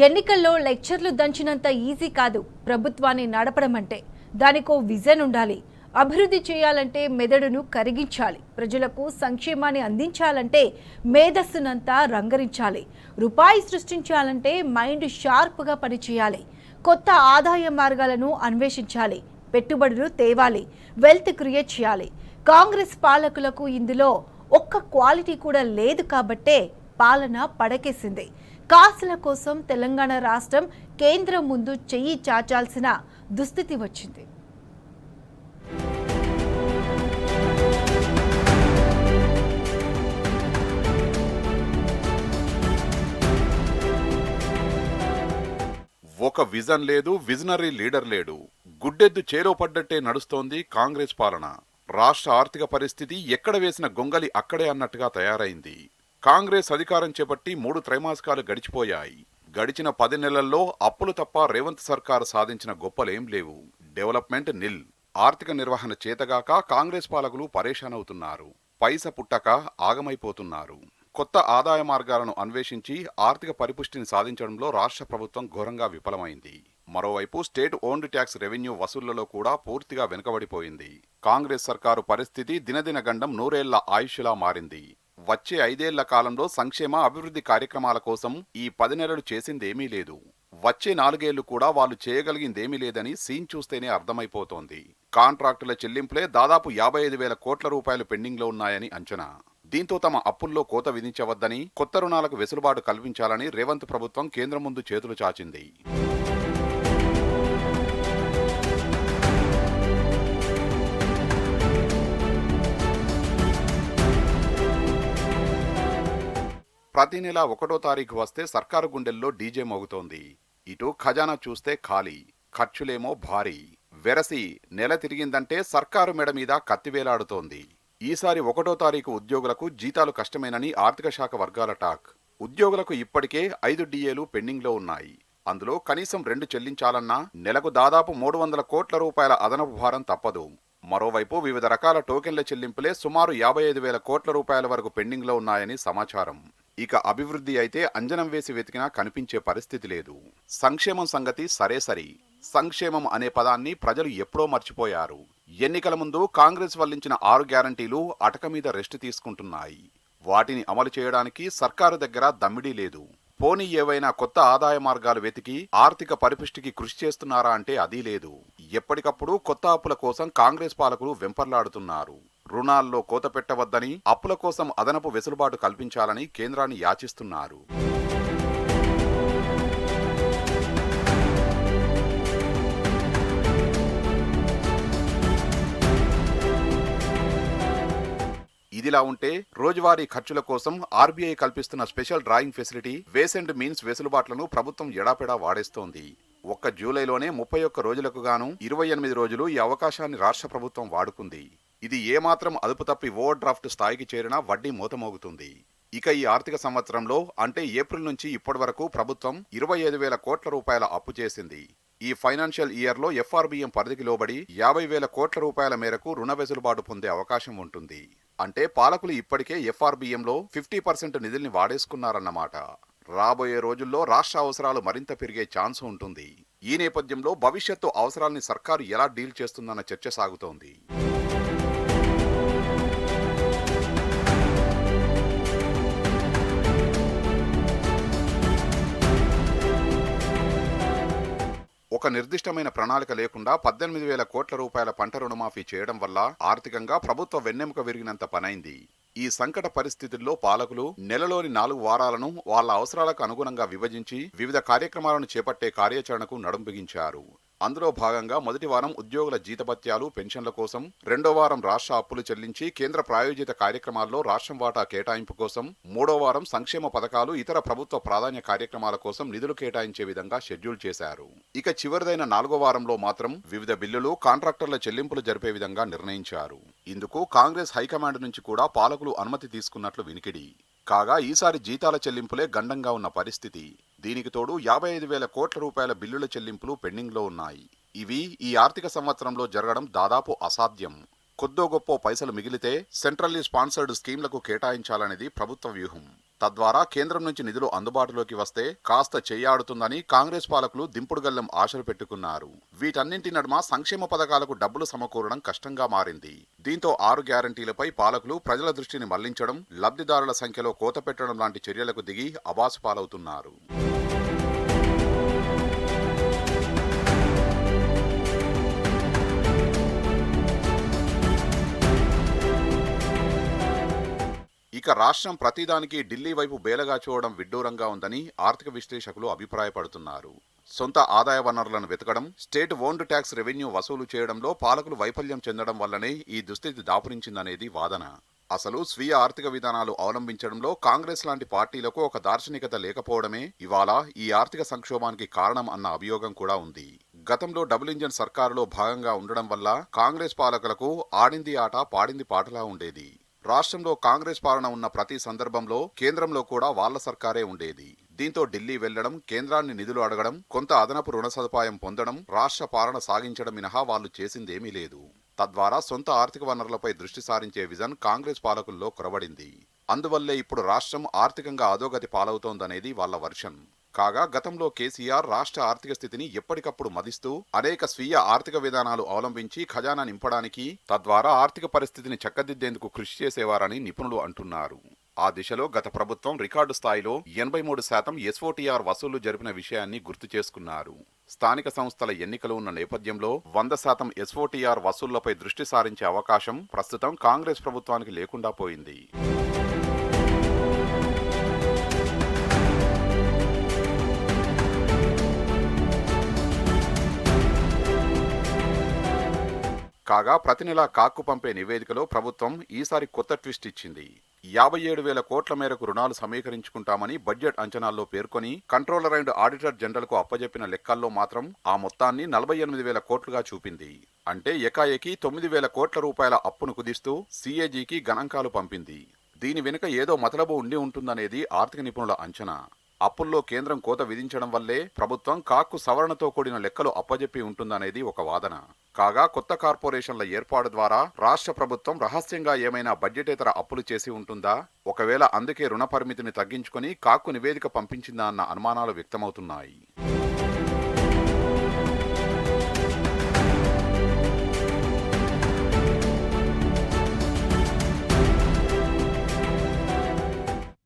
ఎన్నికల్లో లెక్చర్లు దంచినంత ఈజీ కాదు ప్రభుత్వాన్ని నడపడం అంటే. దానికో విజన్ ఉండాలి. అభివృద్ధి చేయాలంటే మెదడును కరిగించాలి. ప్రజలకు సంక్షేమాన్ని అందించాలంటే మేధస్సునంతా రంగరించాలి. రూపాయి సృష్టించాలంటే మైండ్ షార్ప్గా పనిచేయాలి. కొత్త ఆదాయ మార్గాలను అన్వేషించాలి. పెట్టుబడులు తేవాలి. వెల్త్ క్రియేట్ చేయాలి. కాంగ్రెస్ పాలకులకు ఇందులో ఒక్క క్వాలిటీ కూడా లేదు కాబట్టే పాలన పడకేసింది. కాసుల కోసం తెలంగాణ రాష్ట్రం కేంద్రం ముందు చెయ్యి చాచాల్సిన దుస్థితి వచ్చింది. ఒక విజన్ లేదు, విజనరీ లీడర్ లేడు. గుడ్డెద్దు చేలో పడ్డట్టే నడుస్తోంది కాంగ్రెస్ పాలన. రాష్ట్ర ఆర్థిక పరిస్థితి ఎక్కడ వేసిన గొంగలి అక్కడే అన్నట్టుగా తయారైంది. కాంగ్రెస్ అధికారం చేపట్టి 3 త్రైమాసికాలు గడిచిపోయాయి. గడిచిన 10 నెలల్లో అప్పులు తప్ప రేవంత్ సర్కారు సాధించిన గొప్పలేం లేవు. డెవలప్మెంట్ నిల్. ఆర్థిక నిర్వహణ చేతగాక కాంగ్రెస్ పాలకులు పరేషానవుతున్నారు. పైస పుట్టక ఆగమైపోతున్నారు. కొత్త ఆదాయ మార్గాలను అన్వేషించి ఆర్థిక పరిపుష్టిని సాధించడంలో రాష్ట్ర ప్రభుత్వం ఘోరంగా విఫలమైంది. మరోవైపు స్టేట్ ఓన్డ్ ట్యాక్స్ రెవెన్యూ వసూళ్లలో కూడా పూర్తిగా వెనుకబడిపోయింది. కాంగ్రెస్ సర్కారు పరిస్థితి దినదిన గండం 100 ఏళ్ల ఆయుష్లా మారింది. వచ్చే 5 ఏళ్ల కాలంలో సంక్షేమ అభివృద్ధి కార్యక్రమాల కోసం ఈ 10 నెలలు చేసిందేమీ లేదు. వచ్చే 4 ఏళ్లు కూడా వాళ్ళు చేయగలిగిందేమీ లేదని సీన్ చూస్తేనే అర్థమైపోతోంది. కాంట్రాక్టుల చెల్లింపులే దాదాపు 55,000 కోట్ల రూపాయలు పెండింగ్లో ఉన్నాయని అంచనా. దీంతో తమ అప్పుల్లో కోత విధించవద్దని, కొత్త రుణాలకు వెసులుబాటు కల్పించాలని రేవంత్ ప్రభుత్వం కేంద్రం ముందు చేతులు చాచింది. ప్రతి నెల 1వ తారీఖు వస్తే సర్కారు గుండెల్లో డీజే మోగుతోంది. ఇటు ఖజానా చూస్తే ఖాళీ, ఖర్చులేమో భారీ. వెరసి నెల తిరిగిందంటే సర్కారు మెడ మీద కత్తివేలాడుతోంది. ఈసారి 1వ తారీఖు ఉద్యోగులకు జీతాలు కష్టమేనని ఆర్థిక శాఖ వర్గాల టాక్. ఉద్యోగులకు ఇప్పటికే 5 డిఏలు పెండింగ్లో ఉన్నాయి. అందులో కనీసం 2 చెల్లించాలన్నా నెలకు దాదాపు 300 కోట్ల రూపాయల అదనపు భారం తప్పదు. మరోవైపు వివిధ రకాల టోకెన్ల చెల్లింపులే సుమారు 55,000 కోట్ల రూపాయల వరకు పెండింగ్లో ఉన్నాయని సమాచారం. ఇక అభివృద్ధి అయితే అంజనం వేసి వెతికినా కనిపించే పరిస్థితి లేదు. సంక్షేమం సంగతి సరే సరి. సంక్షేమం అనే పదాన్ని ప్రజలు ఎప్పుడో మర్చిపోయారు. ఎన్నికల ముందు కాంగ్రెస్ వల్లించిన 6 గ్యారంటీలు అటక మీద రెస్ట్ తీసుకుంటున్నాయి. వాటిని అమలు చేయడానికి సర్కారు దగ్గర దమ్మిడీ లేదు. పోనీ ఏవైనా కొత్త ఆదాయ మార్గాలు వెతికి ఆర్థిక పరిపుష్టికి కృషి చేస్తున్నారా అంటే అదీ లేదు. ఎప్పటికప్పుడు కొత్త అప్పుల కోసం కాంగ్రెస్ పాలకులు వెంపర్లాడుతున్నారు. రుణాల్లో కోత పెట్టవద్దని, అప్పుల కోసం అదనపు వెసులుబాటు కల్పించాలని కేంద్రాన్ని యాచిస్తున్నారు. ఇదిలా ఉంటే రోజువారీ ఖర్చుల కోసం ఆర్బీఐ కల్పిస్తున్న special drawing facility, ways and means వెసులుబాట్లను ప్రభుత్వం ఎడాపెడా వాడేస్తోంది. ఒక్క జూలైలోనే 31 రోజులకు గాను 28 రోజులు ఈ అవకాశాన్ని రాష్ట్ర ప్రభుత్వం వాడుకుంది. ఇది ఏమాత్రం అదుపు తప్పి ఓవర్ డ్రాఫ్ట్ స్థాయికి చేరినా వడ్డీ మోతమోగుతుంది. ఇక ఈ ఆర్థిక సంవత్సరంలో అంటే ఏప్రిల్ నుంచి ఇప్పటి వరకు ప్రభుత్వం 25,000 కోట్ల రూపాయల అప్పు చేసింది. ఈ ఫైనాన్షియల్ ఇయర్లో ఎఫ్ఆర్బిఎం పరిధికి లోబడి 50,000 కోట్ల రూపాయల మేరకు రుణ వెసులుబాటు పొందే అవకాశం ఉంటుంది. అంటే పాలకులు ఇప్పటికే ఎఫ్ఆర్బిఎంలో 50% నిధుల్ని వాడేసుకున్నారన్నమాట. రాబోయే రోజుల్లో రాష్ట్ర అవసరాలు మరింత పెరిగే ఛాన్స్ ఉంటుంది. ఈ నేపథ్యంలో భవిష్యత్తు అవసరాల్ని సర్కారు ఎలా డీల్ చేస్తుందన్న చర్చ సాగుతోంది. ఒక నిర్దిష్టమైన ప్రణాళిక లేకుండా 18,000 కోట్ల రూపాయల పంట రుణమాఫీ చేయడం వల్ల ఆర్థికంగా ప్రభుత్వ వెన్నెముక విరిగినంత పనైంది. ఈ సంకట పరిస్థితుల్లో పాలకులు నెలలోని 4 వారాలను వాళ్ళ అవసరాలకు అనుగుణంగా విభజించి వివిధ కార్యక్రమాలను చేపట్టే కార్యాచరణకు నడుం బిగించారు. అందులో భాగంగా మొదటి వారం ఉద్యోగుల జీతభత్యాలు, పెన్షన్ల కోసం, 2వ వారం రాష్ట్ర అప్పులు చెల్లించి కేంద్ర ప్రాయోజిత కార్యక్రమాల్లో రాష్ట్రం వాటా కేటాయింపు కోసం, 3వ వారం సంక్షేమ పథకాలు, ఇతర ప్రభుత్వ ప్రాధాన్య కార్యక్రమాల కోసం నిధులు కేటాయించే విధంగా షెడ్యూల్ చేశారు. ఇక చివరిదైన 4వ వారంలో మాత్రం వివిధ బిల్లులు, కాంట్రాక్టర్ల చెల్లింపులు జరిపే విధంగా నిర్ణయించారు. ఇందుకు కాంగ్రెస్ హైకమాండ్ నుంచి కూడా పాలకులు అనుమతి తీసుకున్నట్లు వినికిడి. కాగా ఈసారి జీతాల చెల్లింపులే గండంగా ఉన్న పరిస్థితి. దీనికి తోడు 55,000 కోట్ల రూపాయల బిల్లుల చెల్లింపులు పెండింగ్లో ఉన్నాయి. ఇవి ఈ ఆర్థిక సంవత్సరంలో జరగడం దాదాపు అసాధ్యం. కొద్దో గొప్పో పైసలు మిగిలితే సెంట్రల్లీ స్పాన్సర్డ్ స్కీమ్లకు కేటాయించాలనేది ప్రభుత్వ వ్యూహం. తద్వారా కేంద్రం నుంచి నిధులు అందుబాటులోకి వస్తే కాస్త చెయ్యాడుతుందని కాంగ్రెస్ పాలకులు దింపుడుగల్లెం ఆశలు పెట్టుకున్నారు. వీటన్నింటి నడుమ సంక్షేమ పథకాలకు డబ్బులు సమకూరడం కష్టంగా మారింది. దీంతో 6 గ్యారంటీలపై పాలకులు ప్రజల దృష్టిని మళ్లించడం, లబ్ధిదారుల సంఖ్యలో కోత పెట్టడం లాంటి చర్యలకు దిగి అబాసు పాలవుతున్నారు. ఇక రాష్ట్రం ప్రతిదానికి ఢిల్లీ వైపు బేలగా చూడడం విడ్డూరంగా ఉందని ఆర్థిక విశ్లేషకులు అభిప్రాయపడుతున్నారు. సొంత ఆదాయ వనరులను వెతకడం, స్టేట్ ఓన్డ్ ట్యాక్స్ రెవెన్యూ వసూలు చేయడంలో పాలకులు వైఫల్యం చెందడం వల్లనే ఈ దుస్థితి దాపురించిందనేది వాదన. అసలు స్వీయ ఆర్థిక విధానాలు అవలంబించడంలో కాంగ్రెస్ లాంటి పార్టీలకు ఒక దార్శనికత లేకపోవడమే ఇవాళ ఈ ఆర్థిక సంక్షోభానికి కారణం అన్న అభియోగం కూడా ఉంది. గతంలో డబుల్ ఇంజన్ సర్కారులో భాగంగా ఉండడం వల్ల కాంగ్రెస్ పాలకులకు ఆడింది ఆట పాడింది పాటలా ఉండేది. రాష్ట్రంలో కాంగ్రెస్ పాలన ఉన్న ప్రతి సందర్భంలో కేంద్రంలో కూడా వాళ్ల సర్కారే ఉండేది. దీంతో ఢిల్లీ వెళ్లడం, కేంద్రాన్ని నిధులు అడగడం, కొంత అదనపు రుణ సదుపాయం పొందడం, రాష్ట్ర పాలన సాగించడం మినహా వాళ్లు చేసిందేమీ లేదు. తద్వారా సొంత ఆర్థిక వనరులపై దృష్టి సారించే విజన్ కాంగ్రెస్ పాలకుల్లో కొరవడింది. అందువల్లే ఇప్పుడు రాష్ట్రం ఆర్థికంగా అధోగతి పాలవుతోందనేది వాళ్ల వర్షన్. కాగా గతంలో కేసీఆర్ రాష్ట్ర ఆర్థిక స్థితిని ఎప్పటికప్పుడు మదిస్తూ అనేక స్వీయ ఆర్థిక విధానాలు అవలంబించి ఖజానా నింపడానికి, తద్వారా ఆర్థిక పరిస్థితిని చక్కదిద్దేందుకు కృషి చేసేవారని నిపుణులు అంటున్నారు. ఆ దిశలో గత ప్రభుత్వం రికార్డు స్థాయిలో 83% SOTR వసూళ్లు జరిపిన విషయాన్ని గుర్తు చేసుకున్నారు. స్థానిక సంస్థల ఎన్నికలు ఉన్న నేపథ్యంలో 100% SOTR వసూళ్లపై దృష్టి సారించే అవకాశం ప్రస్తుతం కాంగ్రెస్ ప్రభుత్వానికి లేకుండా పోయింది. కాగా ప్రతి నెలా కాక్కు పంపే నివేదికలో ప్రభుత్వం ఈసారి కొత్త ట్విస్ట్ ఇచ్చింది. 57,000 కోట్ల మేరకు రుణాలు సమీకరించుకుంటామని బడ్జెట్ అంచనాల్లో పేర్కొని కంట్రోలర్ అండ్ ఆడిటర్ జనరల్కు అప్పజెప్పిన లెక్కల్లో మాత్రం ఆ మొత్తాన్ని 48,000 కోట్లుగా చూపింది. అంటే ఏకాఏకి 9,000 కోట్ల రూపాయల అప్పును కుదిస్తూ CAGకి గణాంకాలు పంపింది. దీని వెనుక ఏదో మతలబు ఉండి ఉంటుందనేది ఆర్థిక నిపుణుల అంచనా. అప్పుల్లో కేంద్రం కోత విధించడం వల్లే ప్రభుత్వం కాక్కు సవరణతో కూడిన లెక్కలు అప్పజెప్పి ఉంటుందనేది ఒక వాదన. కాగా కొత్త కార్పొరేషన్ల ఏర్పాటు ద్వారా రాష్ట్ర ప్రభుత్వం రహస్యంగా ఏమైనా బడ్జెటేతర అప్పులు చేసి ఉంటుందా? ఒకవేళ అందుకే రుణ పరిమితిని తగ్గించుకొని కాక్కు నివేదిక పంపించిందా అన్న అనుమానాలు వ్యక్తమవుతున్నాయి.